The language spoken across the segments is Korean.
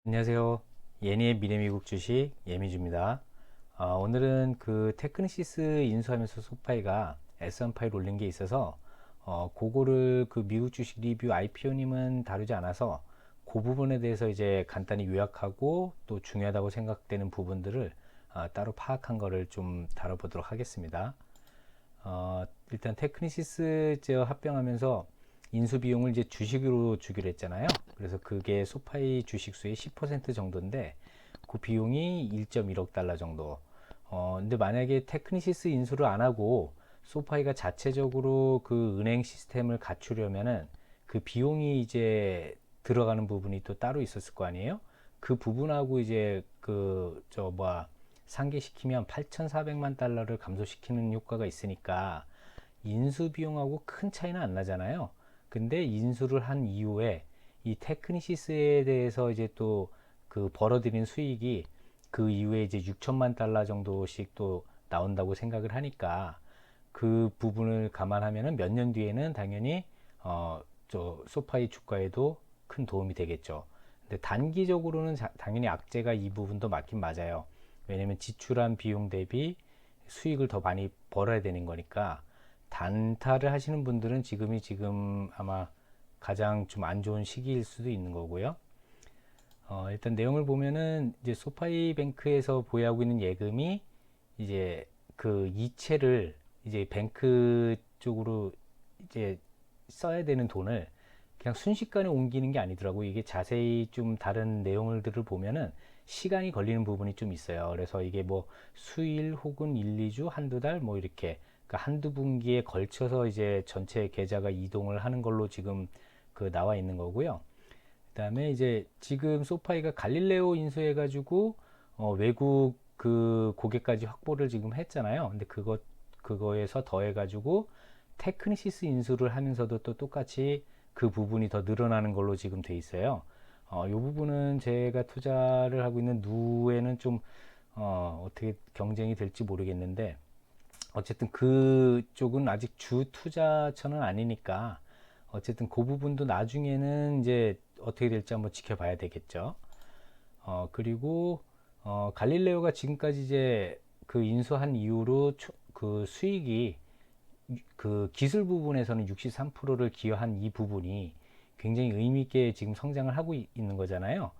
안녕하세요. 예니의 미래미국 주식 예미주입니다. 오늘은 그 테크니시스 인수하면서 소파이가 S&P에 올린 게 있어서 그거를 그 미국 주식 리뷰 IPO님은 다루지 않아서 그 부분에 대해서 이제 간단히 요약하고 또 중요하다고 생각되는 부분들을 따로 파악한 거를 좀 다뤄보도록 하겠습니다. 일단 테크니시스 제어 합병하면서 인수 비용을 이제 주식으로 주기로 했잖아요. 그래서 그게 소파이 주식수의 10% 정도인데 그 비용이 1.1억 달러 정도. 근데 만약에 테크니시스 인수를 안 하고 소파이가 자체적으로 그 은행 시스템을 갖추려면은 그 비용이 이제 들어가는 부분이 또 따로 있었을 거 아니에요? 그 부분하고 이제 그 저 뭐야 상계시키면 8,400만 달러를 감소시키는 효과가 있으니까 인수 비용하고 큰 차이는 안 나잖아요. 근데 인수를 한 이후에 이 테크니시스에 대해서 이제 또 그 벌어들인 수익이 그 이후에 이제 6천만 달러 정도씩 또 나온다고 생각을 하니까 그 부분을 감안하면은 몇 년 뒤에는 당연히 저 소파이 주가에도 큰 도움이 되겠죠. 근데 단기적으로는 당연히 악재가 이 부분도 맞긴 맞아요. 왜냐면 지출한 비용 대비 수익을 더 많이 벌어야 되는 거니까 단타를 하시는 분들은 지금 아마 가장 좀 안 좋은 시기일 수도 있는 거고요. 일단 내용을 보면은 이제 소파이뱅크에서 보유하고 있는 예금이 이제 그 이체를 이제 뱅크 쪽으로 이제 써야 되는 돈을 그냥 순식간에 옮기는 게 아니더라고. 이게 자세히 좀 다른 내용들을 보면은 시간이 걸리는 부분이 좀 있어요. 그래서 이게 뭐 수일 혹은 1, 2주, 한두 달 뭐 이렇게 그러니까 한두 분기에 걸쳐서 이제 전체 계좌가 이동을 하는 걸로 지금 그 나와 있는 거고요. 그다음에 이제 지금 소파이가 갈릴레오 인수해가지고 외국 그 고객까지 확보를 지금 했잖아요. 근데 그거에서 더해가지고 테크니시스 인수를 하면서도 또 똑같이 그 부분이 더 늘어나는 걸로 지금 돼 있어요. 이 부분은 제가 투자를 하고 있는 누에는 좀 어떻게 경쟁이 될지 모르겠는데 어쨌든 그쪽은 아직 주 투자처는 아니니까 어쨌든 그 부분도 나중에는 이제 어떻게 될지 한번 지켜봐야 되겠죠. 그리고 갈릴레오가 지금까지 이제 그 인수한 이후로 그 수익이 그 기술 부분에서는 63%를 기여한 이 부분이 굉장히 의미 있게 지금 성장을 하고 있는 거잖아요.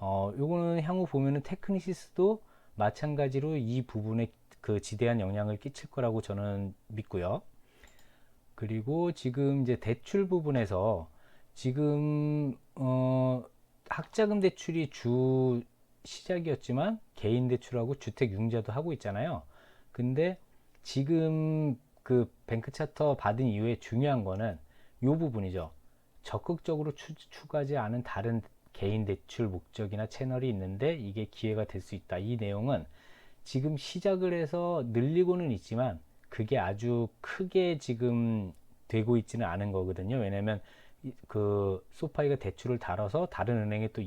요거는 향후 보면은 테크니시스도 마찬가지로 이 부분에 그 지대한 영향을 끼칠 거라고 저는 믿고요. 그리고 지금 이제 대출 부분에서 지금 학자금 대출이 주 시작이었지만 개인 대출하고 주택 융자도 하고 있잖아요. 근데 지금 그 뱅크 차터 받은 이후에 중요한 거는 요 부분이죠. 적극적으로 추가하지 않은 다른 개인 대출 목적이나 채널이 있는데 이게 기회가 될 수 있다. 이 내용은 지금 시작을 해서 늘리고는 있지만 그게 아주 크게 지금 되고 있지는 않은 거거든요. 왜냐면 그 소파이가 대출을 달아서 다른 은행에 또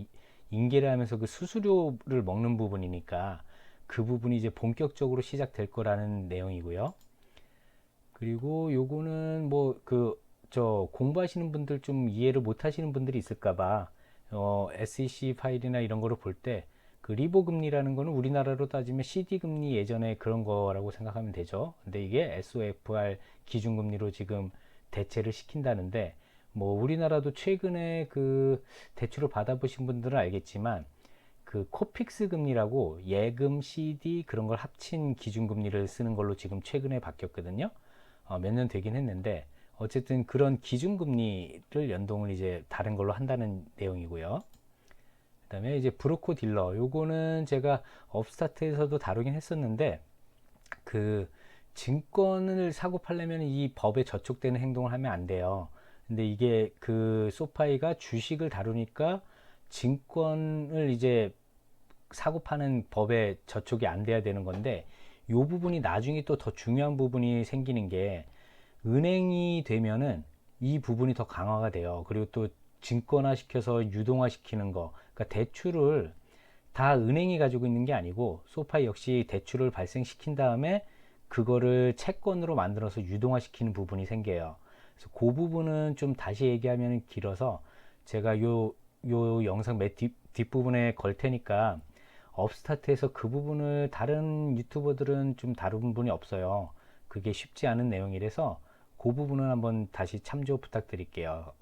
인계를 하면서 그 수수료를 먹는 부분이니까 그 부분이 이제 본격적으로 시작될 거라는 내용이고요. 그리고 요거는 뭐 그 저 공부하시는 분들 좀 이해를 못 하시는 분들이 있을까봐 SEC 파일이나 이런 거를 볼 때 그 리보 금리라는 거는 우리나라로 따지면 CD 금리 예전에 그런 거라고 생각하면 되죠. 근데 이게 SOFR 기준금리로 지금 대체를 시킨다는데 뭐 우리나라도 최근에 그 대출을 받아보신 분들은 알겠지만 그 코픽스 금리라고 예금, CD 그런 걸 합친 기준금리를 쓰는 걸로 지금 최근에 바뀌었거든요. 몇 년 되긴 했는데 어쨌든 그런 기준금리를 연동을 이제 다른 걸로 한다는 내용이고요. 그다음에 이제 브로커 딜러 요거는 제가 업스타트에서도 다루긴 했었는데 그 증권을 사고 팔려면 이 법에 저촉되는 행동을 하면 안 돼요. 근데 이게 그 소파이가 주식을 다루니까 증권을 이제 사고 파는 법에 저촉이 안 돼야 되는 건데 이 부분이 나중에 또 더 중요한 부분이 생기는 게 은행이 되면은 이 부분이 더 강화가 돼요. 그리고 또 증권화 시켜서 유동화 시키는 거. 그러니까 대출을 다 은행이 가지고 있는 게 아니고 소파 역시 대출을 발생시킨 다음에 그거를 채권으로 만들어서 유동화 시키는 부분이 생겨요. 그래서 그 부분은 좀 다시 얘기하면 길어서 제가 요 요 영상 맨 뒷부분에 걸 테니까 업스타트에서 그 부분을 다른 유튜버들은 좀 다룬 부분이 없어요. 그게 쉽지 않은 내용이라서 그 부분은 한번 다시 참조 부탁드릴게요.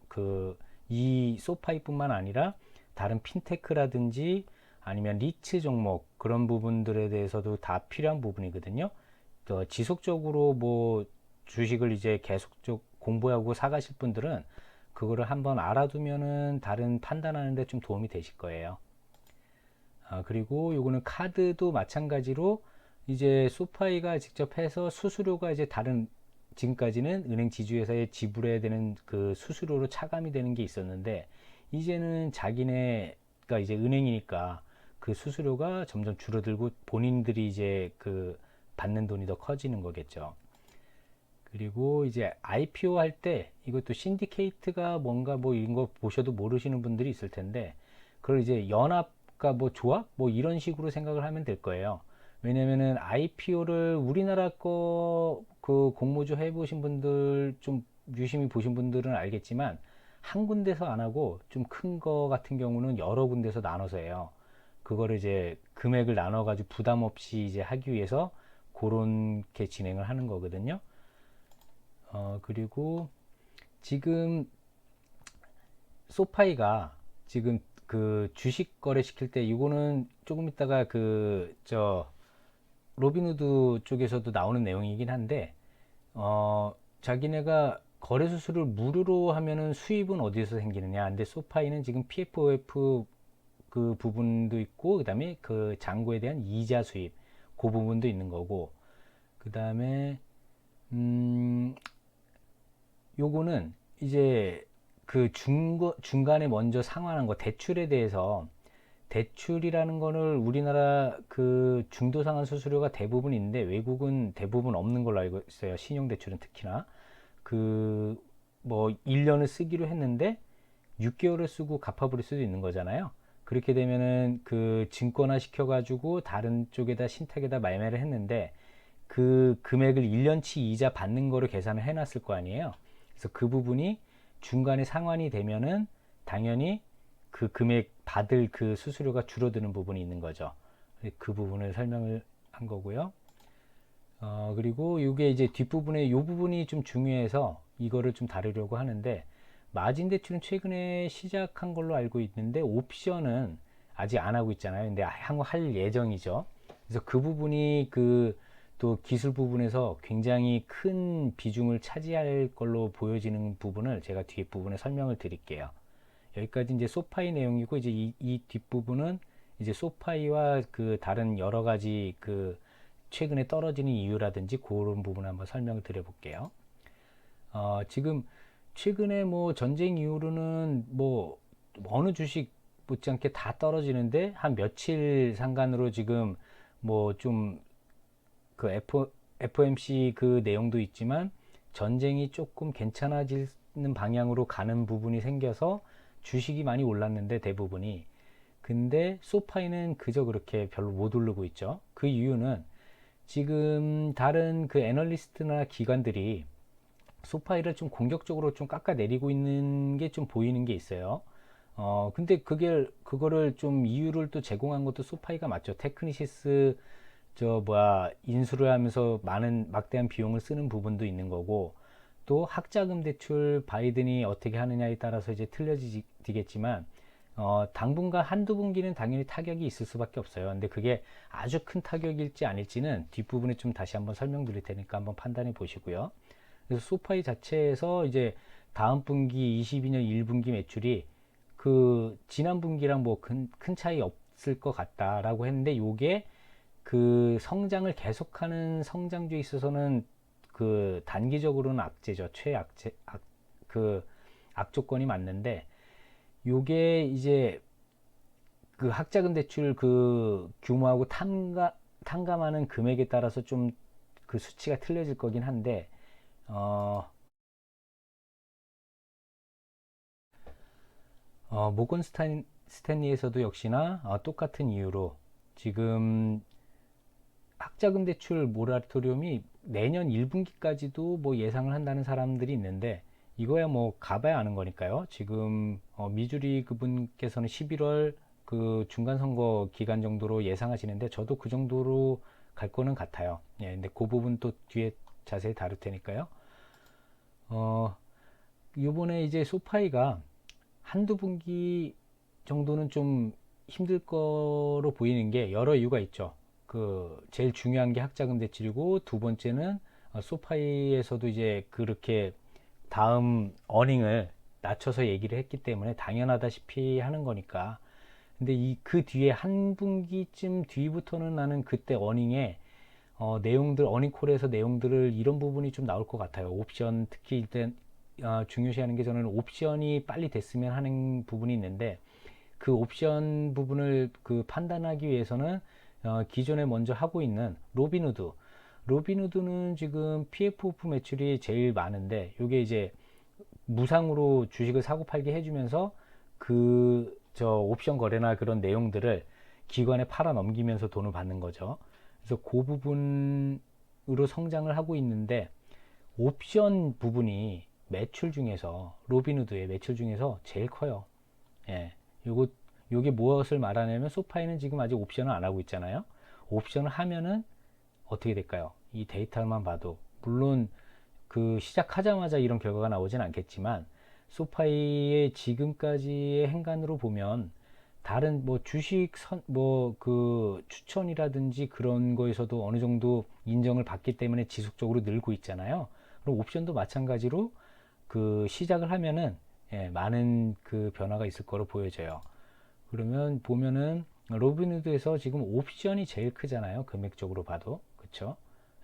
이 소파이뿐만 아니라 다른 핀테크라든지 아니면 리츠 종목 그런 부분들에 대해서도 다 필요한 부분이거든요. 또 지속적으로 뭐 주식을 이제 계속 공부하고 사가실 분들은 그거를 한번 알아두면은 다른 판단하는데 좀 도움이 되실 거예요. 그리고 요거는 카드도 마찬가지로 이제 소파이가 직접 해서 수수료가 이제 다른 지금까지는 은행 지주회사에 지불해야 되는 그 수수료로 차감이 되는 게 있었는데 이제는 자기네가 이제 은행이니까 그 수수료가 점점 줄어들고 본인들이 이제 그 받는 돈이 더 커지는 거겠죠. 그리고 이제 IPO 할 때 이것도 신디케이트가 뭔가 뭐 이런 거 보셔도 모르시는 분들이 있을 텐데 그걸 이제 연합과 뭐 조합 뭐 이런 식으로 생각을 하면 될 거예요. 왜냐면은 IPO를 우리나라 거 그 공모주 해보신 분들 좀 유심히 보신 분들은 알겠지만 한 군데서 안 하고 좀 큰 거 같은 경우는 여러 군데서 나눠서 해요. 그거를 이제 금액을 나눠 가지고 부담 없이 이제 하기 위해서 그렇게 진행을 하는 거거든요. 그리고 지금 소파이가 지금 그 주식 거래 시킬 때 이거는 조금 있다가 로빈후드 쪽에서도 나오는 내용이긴 한데 자기네가 거래 수수료를 무료로 하면은 수입은 어디서 생기느냐. 근데 소파이는 지금 PFOF 그 부분도 있고 그다음에 그 잔고에 대한 이자 수입 그 부분도 있는 거고 그다음에 요거는 이제 그 중간에 먼저 상환한 거 대출에 대해서 대출이라는 거를 우리나라 그 중도 상환 수수료가 대부분 있는데 외국은 대부분 없는 걸로 알고 있어요. 신용 대출은 특히나 그 뭐 1년을 쓰기로 했는데 6개월을 쓰고 갚아버릴 수도 있는 거잖아요. 그렇게 되면은 그 증권화 시켜가지고 다른 쪽에다 신탁에다 말매를 했는데 그 금액을 1년치 이자 받는 거를 계산을 해놨을 거 아니에요. 그래서 그 부분이 중간에 상환이 되면은 당연히 그 금액 받을 그 수수료가 줄어드는 부분이 있는 거죠. 그 부분을 설명을 한 거고요. 그리고 이게 이제 뒷부분에 이 부분이 좀 중요해서 이거를 좀 다루려고 하는데 마진 대출은 최근에 시작한 걸로 알고 있는데 옵션은 아직 안 하고 있잖아요. 근데 향후 할 예정이죠. 그래서 그 부분이 그 또 기술 부분에서 굉장히 큰 비중을 차지할 걸로 보여지는 부분을 제가 뒤에 부분에 설명을 드릴게요. 여기까지 이제 소파이 내용이고 이제 이 뒷부분은 이제 소파이와 그 다른 여러 가지 그 최근에 떨어지는 이유라든지 그런 부분을 한번 설명을 드려볼게요. 지금 최근에 뭐 전쟁 이후로는 뭐 어느 주식 못지않게 다 떨어지는데 한 며칠 상간으로 지금 뭐 좀 그 FOMC 그 내용도 있지만 전쟁이 조금 괜찮아지는 방향으로 가는 부분이 생겨서 주식이 많이 올랐는데 대부분이 근데 소파이는 그저 그렇게 별로 못 오르고 있죠. 그 이유는 지금 다른 그 애널리스트나 기관들이 소파이를 좀 공격적으로 좀 깎아내리고 있는 게 좀 보이는 게 있어요. 근데 그거를 좀 이유를 또 제공한 것도 소파이가 맞죠. 테크니시스 인수를 하면서 많은 막대한 비용을 쓰는 부분도 있는 거고 또 학자금 대출 바이든이 어떻게 하느냐에 따라서 이제 틀려지겠지만 당분간 한두 분기는 당연히 타격이 있을 수밖에 없어요. 근데 그게 아주 큰 타격일지 아닐지는 뒷부분에 좀 다시 한번 설명드릴 테니까 한번 판단해 보시고요. 그래서 소파이 자체에서 이제 다음 분기 22년 1분기 매출이 그 지난 분기랑 뭐 큰 차이 없을 것 같다라고 했는데 요게 그 성장을 계속하는 성장주에 있어서는 그 단기적으로는 악재죠. 그 악조건이 맞는데 요게 이제 그 학자금 대출 그 규모하고 탕감하는 금액에 따라서 좀 그 수치가 틀려질 거긴 한데 모건 스탠리에서도 역시나 똑같은 이유로 지금 학자금 대출 모라토리움이 내년 1분기까지도 뭐 예상을 한다는 사람들이 있는데 이거야 뭐 가봐야 아는 거니까요. 지금 미주리 그분께서는 11월 그 중간 선거 기간 정도로 예상하시는데 저도 그 정도로 갈 거는 같아요. 예, 근데 그 부분 또 뒤에 자세히 다룰 테니까요. 어, 요번에 이제 소파이가 한두 분기 정도는 좀 힘들 거로 보이는 게 여러 이유가 있죠. 그 제일 중요한 게 학자금 대출이고 두 번째는 소파이에서도 이제 그렇게 다음 어닝을 낮춰서 얘기를 했기 때문에 당연하다시피 하는 거니까. 근데 이 그 뒤에 한 분기쯤 뒤부터는 나는 그때 어닝에 내용들 어닝콜에서 내용들을 이런 부분이 좀 나올 것 같아요. 옵션 특히 일단 중요시하는 게 저는 옵션이 빨리 됐으면 하는 부분이 있는데 그 옵션 부분을 그 판단하기 위해서는 기존에 먼저 하고 있는 로빈후드는 지금 PF 오프 매출이 제일 많은데 이게 이제 무상으로 주식을 사고 팔게 해주면서 그 저 옵션 거래나 그런 내용들을 기관에 팔아 넘기면서 돈을 받는 거죠. 그래서 그 부분으로 성장을 하고 있는데 옵션 부분이 매출 중에서 로빈후드의 매출 중에서 제일 커요. 예, 요거 요게 무엇을 말하냐면 소파이는 지금 아직 옵션을 안 하고 있잖아요. 옵션을 하면은 어떻게 될까요? 이 데이터만 봐도 물론 그 시작하자마자 이런 결과가 나오진 않겠지만 소파이의 지금까지의 행간으로 보면 다른 뭐 주식 뭐 그 추천이라든지 그런 거에서도 어느 정도 인정을 받기 때문에 지속적으로 늘고 있잖아요. 그럼 옵션도 마찬가지로 그 시작을 하면은 많은 그 변화가 있을 거로 보여져요. 그러면 보면은 로빈후드에서 지금 옵션이 제일 크잖아요. 금액적으로 봐도. 그쵸?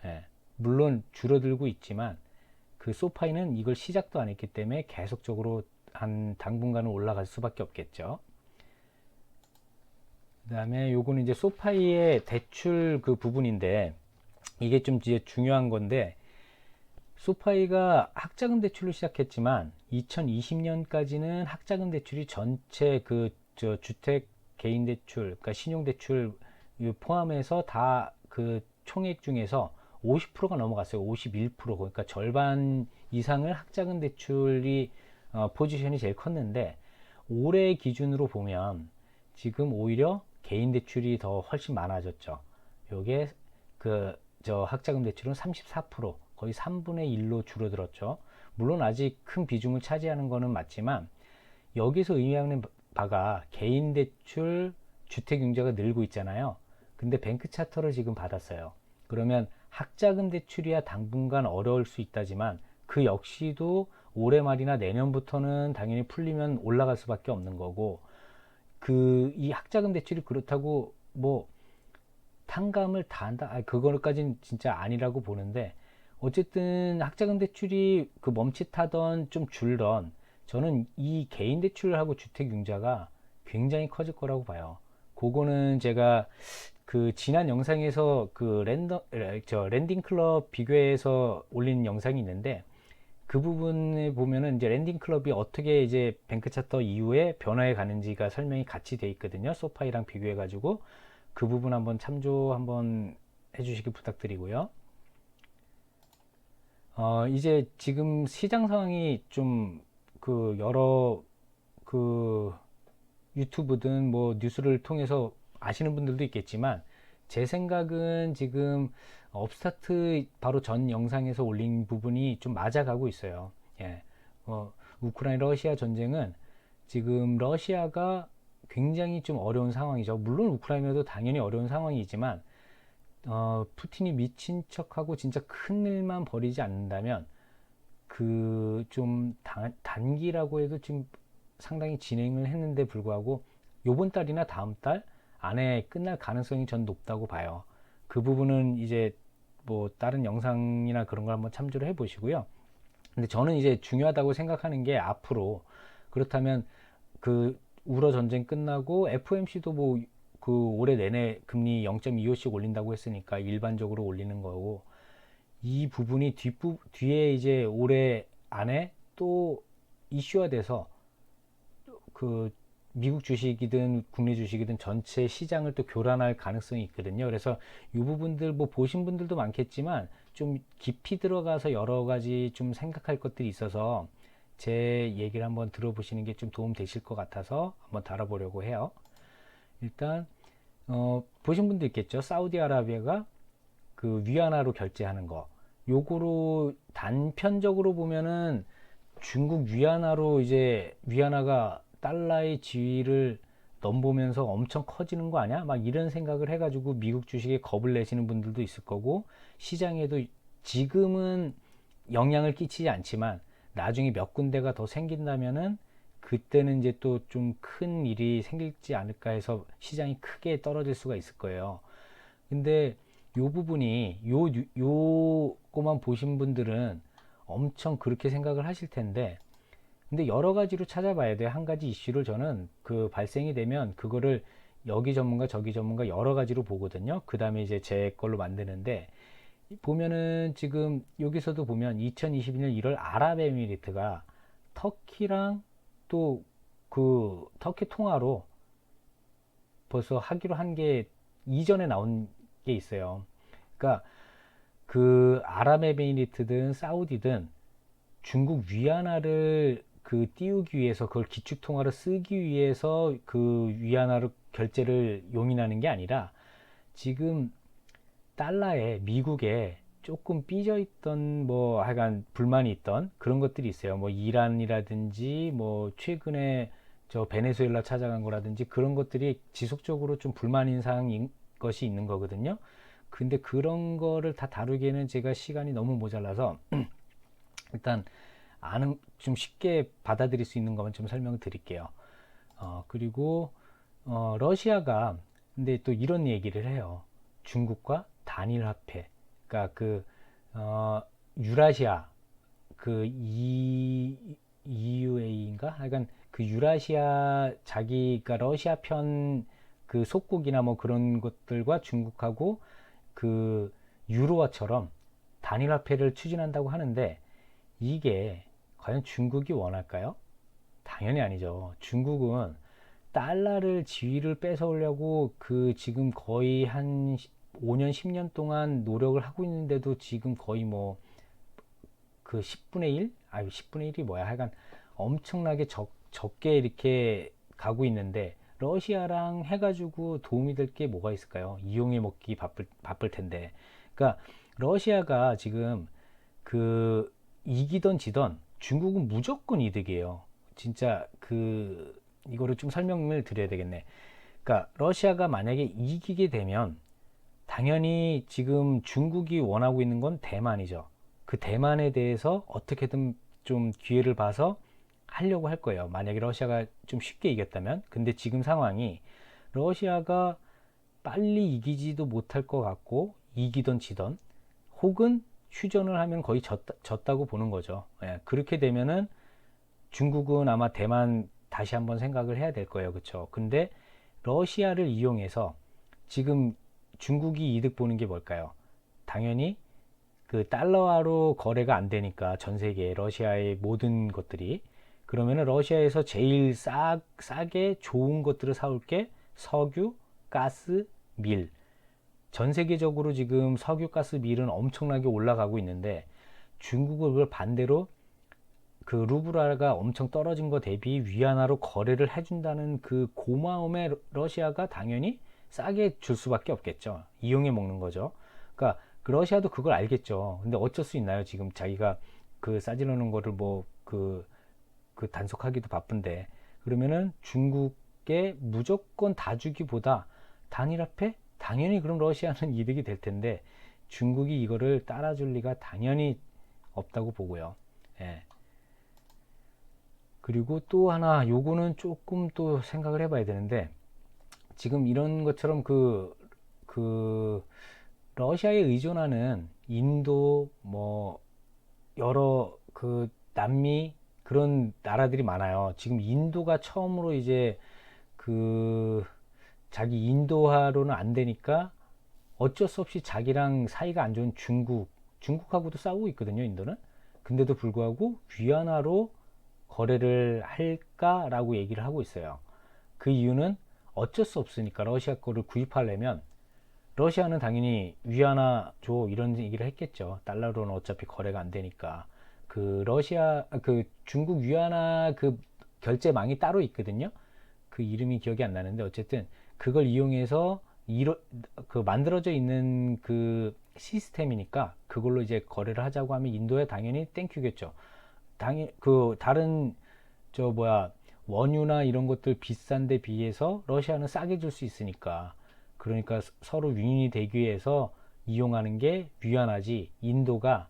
예. 물론 줄어들고 있지만 그 소파이는 이걸 시작도 안 했기 때문에 계속적으로 한 당분간은 올라갈 수밖에 없겠죠. 그 다음에 요거는 이제 소파이의 대출 그 부분인데 이게 좀 이제 중요한 건데 소파이가 학자금 대출로 시작했지만 2020년까지는 학자금 대출이 전체 그 저 주택 개인 대출, 그러니까 신용 대출 포함해서 다 그 총액 중에서 50%가 넘어갔어요. 51%. 그러니까 절반 이상을 학자금 대출이 포지션이 제일 컸는데 올해 기준으로 보면 지금 오히려 개인 대출이 더 훨씬 많아졌죠. 요게 그 저 학자금 대출은 34% 거의 3분의 1로 줄어들었죠. 물론 아직 큰 비중을 차지하는 거는 맞지만 여기서 의미하는 바가 개인 대출 주택 융자가 늘고 있잖아요. 근데 뱅크 차터를 지금 받았어요. 그러면 학자금 대출이야 당분간 어려울 수 있다지만 그 역시도 올해 말이나 내년부터는 당연히 풀리면 올라갈 수밖에 없는 거고 그 이 학자금 대출이 그렇다고 뭐 탕감을 다 한다? 그거까지는 진짜 아니라고 보는데 어쨌든 학자금 대출이 그 멈칫하던 좀 줄던 저는 이 개인 대출하고 주택 융자가 굉장히 커질 거라고 봐요. 그거는 제가 그 지난 영상에서 그 랜딩 클럽 비교해서 올린 영상이 있는데 그 부분에 보면은 이제 랜딩 클럽이 어떻게 이제 뱅크 차터 이후에 변화해 가는지가 설명이 같이 돼 있거든요. 소파이랑 비교해 가지고 그 부분 한번 참조 한번 해주시기 부탁드리고요. 이제 지금 시장 상황이 좀 그 여러 그 유튜브든 뭐 뉴스를 통해서 아시는 분들도 있겠지만 제 생각은 지금 업스타트 바로 전 영상에서 올린 부분이 좀 맞아가고 있어요. 예. 우크라이나 러시아 전쟁은 지금 러시아가 굉장히 좀 어려운 상황이죠. 물론 우크라이나도 당연히 어려운 상황이지만 푸틴이 미친 척하고 진짜 큰 일만 벌이지 않는다면 그 좀 단기라고 해도 지금 상당히 진행을 했는데 불구하고 요번 달이나 다음 달 안에 끝날 가능성이 전 높다고 봐요. 그 부분은 이제 뭐 다른 영상이나 그런 걸 한번 참조를 해 보시고요. 근데 저는 이제 중요하다고 생각하는 게 앞으로 그렇다면 그 우러 전쟁 끝나고 FOMC도 뭐 그 올해 내내 금리 0.25씩 올린다고 했으니까 일반적으로 올리는 거고 이 부분이 뒤에 이제 올해 안에 또 이슈화 돼서 그 미국 주식이든 국내 주식이든 전체 시장을 또 교란할 가능성이 있거든요. 그래서 이 부분들 뭐 보신 분들도 많겠지만 좀 깊이 들어가서 여러 가지 좀 생각할 것들이 있어서 제 얘기를 한번 들어보시는 게 좀 도움 되실 것 같아서 한번 다뤄보려고 해요. 일단 보신 분도 있겠죠. 사우디아라비아가 그 위안화로 결제하는 거, 요거로 단편적으로 보면은 중국 위안화로 이제 위안화가 달러의 지위를 넘보면서 엄청 커지는 거 아니야? 막 이런 생각을 해가지고 미국 주식에 겁을 내시는 분들도 있을 거고, 시장에도 지금은 영향을 끼치지 않지만 나중에 몇 군데가 더 생긴다면은 그때는 이제 또 좀 큰 일이 생기지 않을까 해서 시장이 크게 떨어질 수가 있을 거예요. 근데 요 부분이 요거만 보신 분들은 엄청 그렇게 생각을 하실 텐데, 근데 여러 가지로 찾아봐야 돼. 한 가지 이슈를 저는 그 발생이 되면 그거를 여기 전문가 저기 전문가 여러 가지로 보거든요. 그 다음에 이제 제 걸로 만드는데, 보면은 지금 여기서도 보면 2022년 1월 아랍에미리트가 터키랑 또 그 터키 통화로 벌써 하기로 한 게 이전에 나온 게 있어요. 그러니까 그 아랍에미리트든 사우디든 중국 위안화를 그 띄우기 위해서, 그걸 기축 통화로 쓰기 위해서 그 위안화로 결제를 용인하는 게 아니라, 지금 달러에 미국에 조금 삐져 있던 뭐 하여간 불만이 있던 그런 것들이 있어요. 뭐 이란이라든지 뭐 최근에 저 베네수엘라 찾아간 거라든지 그런 것들이 지속적으로 좀 불만인 사항인 것이 있는 거거든요. 근데 그런 거를 다 다루기에는 제가 시간이 너무 모자라서 일단 아는 좀 쉽게 받아들일 수 있는 것만 좀 설명을 드릴게요. 그리고 러시아가 근데 또 이런 얘기를 해요. 중국과 단일 화폐, 그러니까 그 유라시아 그 EUA인가? 하여간 그 유라시아 자기가 러시아 편 그 속국이나 뭐 그런 것들과 중국하고 그 유로화처럼 단일 화폐를 추진한다고 하는데, 이게 과연 중국이 원할까요? 당연히 아니죠. 중국은 달러를 지위를 뺏어오려고 그 지금 거의 한 5년, 10년 동안 노력을 하고 있는데도 지금 거의 뭐 그 10분의 1? 아유, 10분의 1이 뭐야? 하여간 엄청나게 적게 이렇게 가고 있는데, 러시아랑 해가지고 도움이 될 게 뭐가 있을까요? 이용해 먹기 바쁠 텐데. 그러니까 러시아가 지금 그 이기던 지던 중국은 무조건 이득이에요. 진짜 그 이거를 좀 설명을 드려야 되겠네. 그러니까 러시아가 만약에 이기게 되면 당연히 지금 중국이 원하고 있는 건 대만이죠. 그 대만에 대해서 어떻게든 좀 기회를 봐서 하려고 할 거예요. 만약에 러시아가 좀 쉽게 이겼다면. 근데 지금 상황이 러시아가 빨리 이기지도 못할 것 같고, 이기던 지던 혹은 휴전을 하면 거의 졌다고 보는 거죠. 예, 그렇게 되면은 중국은 아마 대만 다시 한번 생각을 해야 될 거예요. 그렇죠? 근데 러시아를 이용해서 지금 중국이 이득 보는 게 뭘까요? 당연히 그 달러화로 거래가 안 되니까 전 세계 러시아의 모든 것들이, 그러면은 러시아에서 제일 싸게 좋은 것들을 사올 게 석유, 가스, 밀. 전 세계적으로 지금 석유, 가스, 밀은 엄청나게 올라가고 있는데, 중국은 그걸 반대로 그 루블화가 엄청 떨어진 거 대비 위안화로 거래를 해준다는 그 고마움에 러시아가 당연히 싸게 줄 수밖에 없겠죠. 이용해 먹는 거죠. 그러니까 그 러시아도 그걸 알겠죠. 근데 어쩔 수 있나요? 지금 자기가 그 싸지르는 거를 뭐 그 단속하기도 바쁜데, 그러면은 중국에 무조건 다 주기보다 단일화폐? 당연히 그럼 러시아는 이득이 될 텐데 중국이 이거를 따라줄 리가 당연히 없다고 보고요. 예. 그리고 또 하나, 요거는 조금 또 생각을 해봐야 되는데, 지금 이런 것처럼 그 러시아에 의존하는 인도 뭐 여러 그 남미 그런 나라들이 많아요. 지금 인도가 처음으로 이제 그 자기 인도화로는 안 되니까 어쩔 수 없이 자기랑 사이가 안 좋은 중국하고도 싸우고 있거든요, 인도는. 근데도 불구하고 위안화로 거래를 할까라고 얘기를 하고 있어요. 그 이유는 어쩔 수 없으니까 러시아 거를 구입하려면 러시아는 당연히 위안화 줘 이런 얘기를 했겠죠. 달러로는 어차피 거래가 안 되니까. 그 러시아 그 중국 위안화 그 결제망이 따로 있거든요. 그 이름이 기억이 안 나는데 어쨌든 그걸 이용해서 그 만들어져 있는 그 시스템이니까 그걸로 이제 거래를 하자고 하면 인도에 당연히 땡큐겠죠. 당연 그 다른 저 뭐야 원유나 이런 것들 비싼 데 비해서 러시아는 싸게 줄 수 있으니까 그러니까 서로 윈윈이 되기 위해서 이용하는 게 위안화지 인도가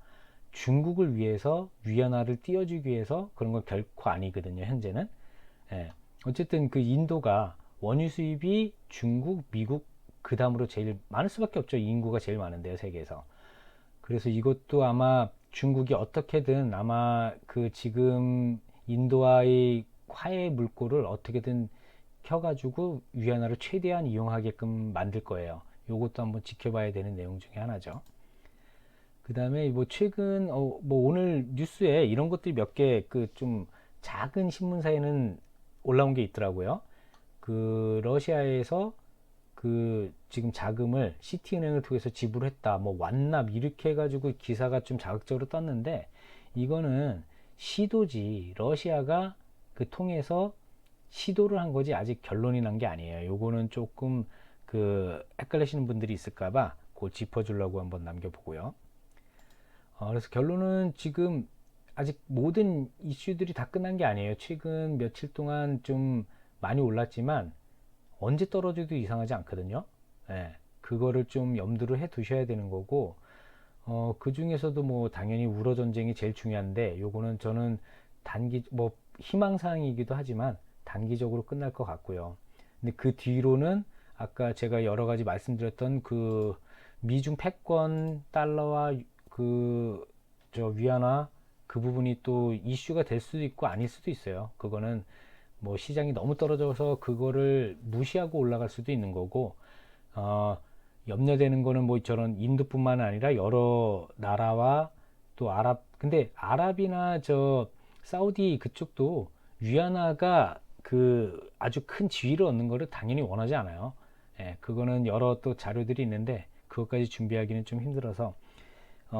중국을 위해서 위안화를 띄워주기 위해서 그런 건 결코 아니거든요 현재는. 예. 어쨌든 그 인도가 원유 수입이 중국, 미국 그 다음으로 제일 많을 수밖에 없죠. 인구가 제일 많은데요 세계에서. 그래서 이것도 아마 중국이 어떻게든 아마 그 지금 인도와의 화해 물꼬를 어떻게든 켜가지고 위안화를 최대한 이용하게끔 만들 거예요. 요것도 한번 지켜봐야 되는 내용 중에 하나죠. 그 다음에 뭐 최근 뭐 오늘 뉴스에 이런 것들이 몇 개 그 좀 작은 신문사에는 올라온 게 있더라고요. 그 러시아에서 그 지금 자금을 시티은행을 통해서 지불했다 뭐 완납 이렇게 해가지고 기사가 좀 자극적으로 떴는데 이거는 시도지 러시아가 그 통해서 시도를 한 거지 아직 결론이 난 게 아니에요. 요거는 조금 그 헷갈리시는 분들이 있을까봐 그걸 짚어주려고 한번 남겨보고요. 그래서 결론은 지금 아직 모든 이슈들이 다 끝난 게 아니에요. 최근 며칠 동안 좀 많이 올랐지만 언제 떨어져도 이상하지 않거든요. 예, 그거를 좀 염두를 해 두셔야 되는 거고, 그 중에서도 뭐 당연히 우러 전쟁이 제일 중요한데, 요거는 저는 뭐 희망사항이기도 하지만 단기적으로 끝날 것 같고요. 근데 그 뒤로는 아까 제가 여러 가지 말씀드렸던 그 미중 패권 달러와 그 저 위안화 그 부분이 또 이슈가 될 수도 있고 아닐 수도 있어요. 그거는 뭐 시장이 너무 떨어져서 그거를 무시하고 올라갈 수도 있는 거고, 염려되는 거는 뭐 저런 인도뿐만 아니라 여러 나라와 또 근데 아랍이나 저 사우디 그쪽도 위안화가 그 아주 큰 지위를 얻는 거를 당연히 원하지 않아요. 예, 그거는 여러 또 자료들이 있는데 그것까지 준비하기는 좀 힘들어서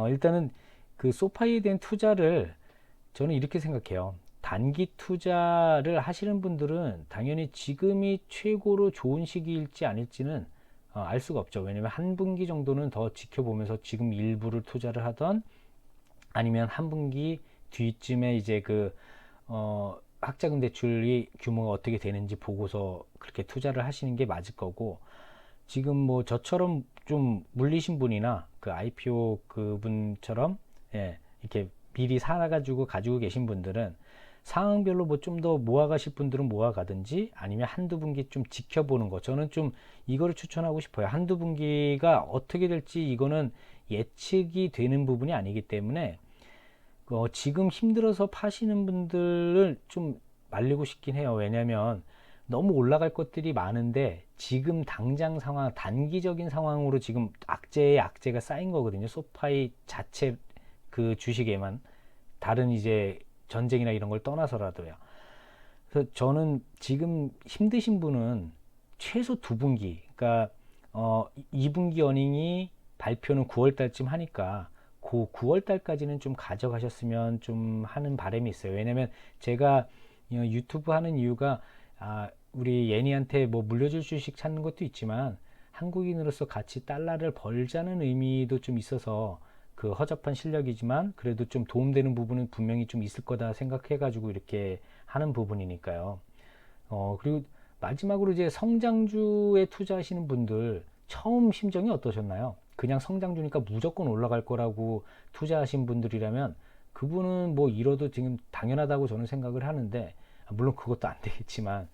일단은 그 소파이에 대한 투자를 저는 이렇게 생각해요. 단기 투자를 하시는 분들은 당연히 지금이 최고로 좋은 시기일지 아닐지는 알 수가 없죠. 왜냐면 한 분기 정도는 더 지켜보면서 지금 일부를 투자를 하던 아니면 한 분기 뒤쯤에 이제 그 학자금 대출이 규모가 어떻게 되는지 보고서 그렇게 투자를 하시는 게 맞을 거고, 지금 뭐 저처럼 좀 물리신 분이나 그 IPO 그분처럼 예, 이렇게 미리 사가지고 가지고 계신 분들은 상황별로 뭐 좀 더 모아가실 분들은 모아가든지 아니면 한두 분기 좀 지켜보는 거, 저는 좀 이거를 추천하고 싶어요. 한두 분기가 어떻게 될지 이거는 예측이 되는 부분이 아니기 때문에 지금 힘들어서 파시는 분들을 좀 말리고 싶긴 해요. 왜냐면 너무 올라갈 것들이 많은데 지금 당장 상황, 단기적인 상황으로 지금 악재에 악재가 쌓인 거거든요. 소파이 자체 그 주식에만, 다른 이제 전쟁이나 이런 걸 떠나서라도요. 그래서 저는 지금 힘드신 분은 최소 두 분기, 그러니까 2분기 어닝이 발표는 9월 달쯤 하니까 그 9월 달까지는 좀 가져가셨으면 좀 하는 바람이 있어요. 왜냐면 제가 유튜브 하는 이유가 우리 예니한테 뭐 물려줄 주식 찾는 것도 있지만 한국인으로서 같이 달러를 벌자는 의미도 좀 있어서 그 허접한 실력이지만 그래도 좀 도움되는 부분은 분명히 좀 있을 거다 생각해 가지고 이렇게 하는 부분이니까요. 그리고 마지막으로 이제 성장주에 투자하시는 분들 처음 심정이 어떠셨나요? 그냥 성장주니까 무조건 올라갈 거라고 투자하신 분들이라면 그분은 뭐 잃어도 지금 당연하다고 저는 생각을 하는데, 물론 그것도 안 되겠지만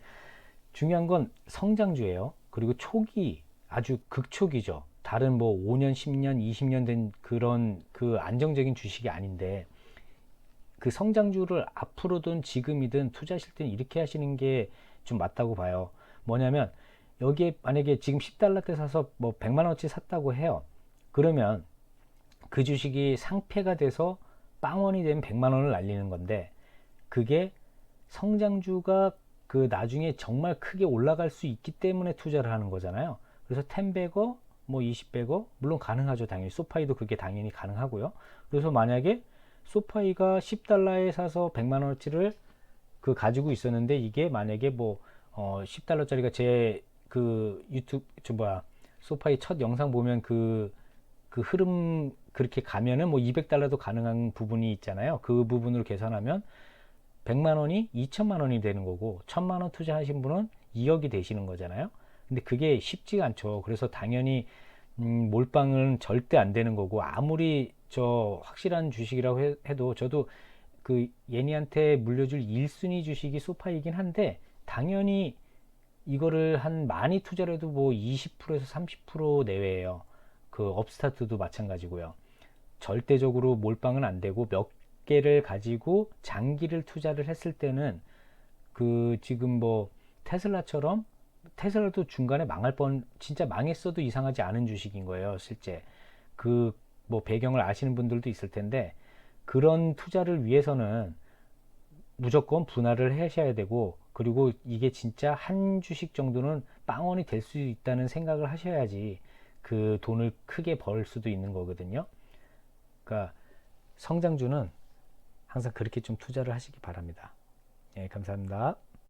중요한 건 성장주예요. 그리고 초기, 아주 극초기죠. 다른 뭐 5년, 10년, 20년 된 그런 그 안정적인 주식이 아닌데 그 성장주를 앞으로든 지금이든 투자하실 때는 이렇게 하시는 게 좀 맞다고 봐요. 뭐냐면 여기에 만약에 지금 10달러 때 사서 뭐 100만 원어치 샀다고 해요. 그러면 그 주식이 상폐가 돼서 빵원이 되면 100만 원을 날리는 건데, 그게 성장주가 그 나중에 정말 크게 올라갈 수 있기 때문에 투자를 하는 거잖아요. 그래서 10배거 뭐 20배거 물론 가능하죠. 당연히 소파이도 그게 당연히 가능하고요. 그래서 만약에 소파이가 10달러에 사서 100만 원어치를 그 가지고 있었는데, 이게 만약에 뭐 10달러짜리가 제 그 유튜브 저 뭐야 소파이 첫 영상 보면 그 흐름 그렇게 가면은 뭐 200달러도 가능한 부분이 있잖아요. 그 부분으로 계산하면 100만 원이 2천만 원이 되는 거고, 1000만 원 투자하신 분은 2억이 되시는 거잖아요. 근데 그게 쉽지가 않죠. 그래서 당연히 몰빵은 절대 안 되는 거고, 아무리 저 확실한 주식이라고 해도 저도 그 예니한테 물려줄 1순위 주식이 소파이긴 한데, 당연히 이거를 한 많이 투자를 해도 뭐 20%에서 30% 내외예요. 그 업스타트도 마찬가지고요. 절대적으로 몰빵은 안 되고, 몇 개를 가지고 장기를 투자를 했을 때는 그 지금 뭐 테슬라처럼, 테슬라도 중간에 망할 뻔, 진짜 망했어도 이상하지 않은 주식인 거예요, 실제. 그 뭐 배경을 아시는 분들도 있을 텐데, 그런 투자를 위해서는 무조건 분할을 하셔야 되고, 그리고 이게 진짜 한 주식 정도는 빵원이 될 수 있다는 생각을 하셔야지 그 돈을 크게 벌 수도 있는 거거든요. 그러니까 성장주는 항상 그렇게 좀 투자를 하시기 바랍니다. 예, 감사합니다.